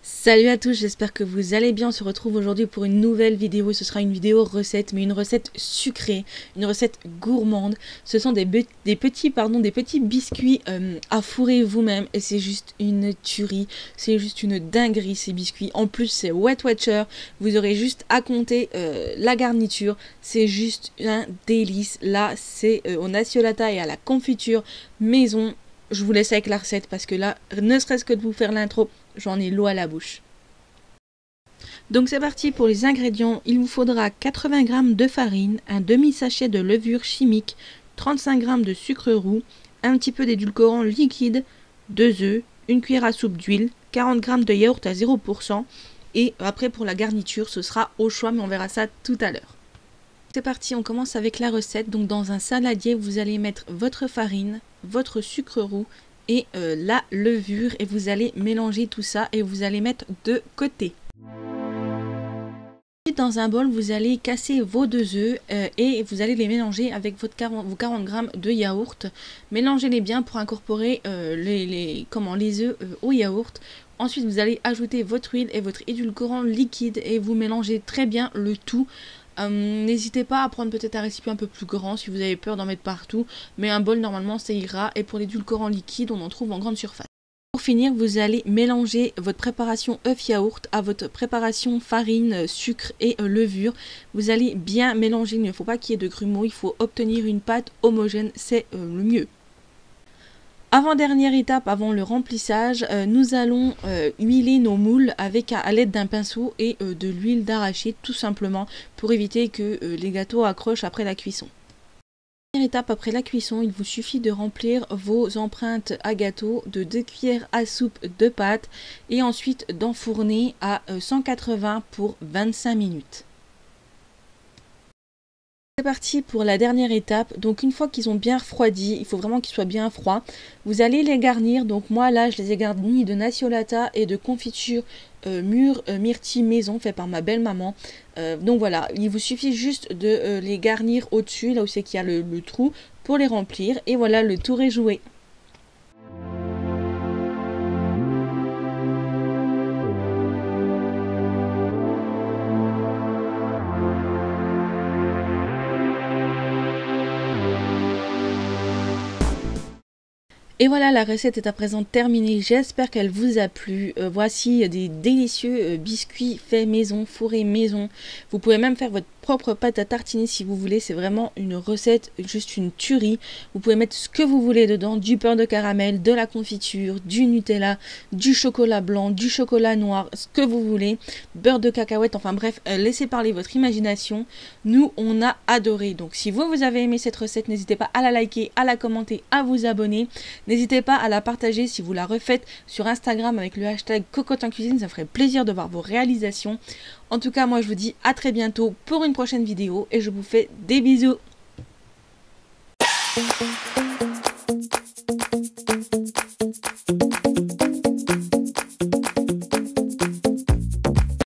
Salut à tous, j'espère que vous allez bien. On se retrouve aujourd'hui pour une nouvelle vidéo. Ce sera une vidéo recette, mais une recette sucrée, une recette gourmande. Ce sont des petits biscuits à fourrer vous-même et c'est juste une tuerie. C'est juste une dinguerie ces biscuits. En plus c'est Weight Watcher. Vous aurez juste à compter la garniture. C'est juste un délice. Là c'est au nacciolata et à la confiture maison. Je vous laisse avec la recette parce que là, ne serait-ce que de vous faire l'intro, j'en ai l'eau à la bouche. Donc c'est parti pour les ingrédients. Il vous faudra 80 g de farine, un demi-sachet de levure chimique, 35 g de sucre roux, un petit peu d'édulcorant liquide, 2 œufs, une cuillère à soupe d'huile, 40 g de yaourt à 0%. Et après pour la garniture, ce sera au choix, mais on verra ça tout à l'heure. C'est parti, on commence avec la recette. Donc dans un saladier, vous allez mettre votre farine, votre sucre roux et la levure et vous allez mélanger tout ça et vous allez mettre de côté. Dans un bol, vous allez casser vos 2 œufs et vous allez les mélanger avec vos 40 g de yaourt. Mélangez-les bien pour incorporer les œufs au yaourt. Ensuite, vous allez ajouter votre huile et votre édulcorant liquide et vous mélangez très bien le tout. N'hésitez pas à prendre peut-être un récipient un peu plus grand si vous avez peur d'en mettre partout, mais un bol normalement ça ira. Et pour l'édulcorant liquide, on en trouve en grande surface. Pour finir, vous allez mélanger votre préparation œuf yaourt à votre préparation farine, sucre et levure. Vous allez bien mélanger, il ne faut pas qu'il y ait de grumeaux, il faut obtenir une pâte homogène, c'est le mieux. Avant-dernière étape, avant le remplissage, nous allons huiler nos moules à l'aide d'un pinceau et de l'huile d'arachide tout simplement pour éviter que les gâteaux accrochent après la cuisson. Dernière étape après la cuisson, il vous suffit de remplir vos empreintes à gâteau de 2 cuillères à soupe de pâte et ensuite d'enfourner à 180 pour 25 minutes. C'est parti pour la dernière étape. Donc une fois qu'ils ont bien refroidi, il faut vraiment qu'ils soient bien froids, vous allez les garnir. Donc moi là je les ai garnis de nacciolata et de confiture myrtille maison fait par ma belle maman. Donc voilà, il vous suffit juste de les garnir au-dessus, là où c'est qu'il y a le trou, pour les remplir. Et voilà, le tour est joué. Et voilà, la recette est à présent terminée, j'espère qu'elle vous a plu. Voici des délicieux biscuits faits maison, fourrés maison. Vous pouvez même faire votre propre pâte à tartiner si vous voulez, c'est vraiment une recette, juste une tuerie. Vous pouvez mettre ce que vous voulez dedans, du beurre de caramel, de la confiture, du Nutella, du chocolat blanc, du chocolat noir, ce que vous voulez, beurre de cacahuète, enfin bref, laissez parler votre imagination. Nous, on a adoré. Donc si vous avez aimé cette recette, n'hésitez pas à la liker, à la commenter, à vous abonner. N'hésitez pas à la partager si vous la refaites sur Instagram avec le hashtag CocotinCuisine, ça ferait plaisir de voir vos réalisations. En tout cas, moi je vous dis à très bientôt pour une prochaine vidéo et je vous fais des bisous.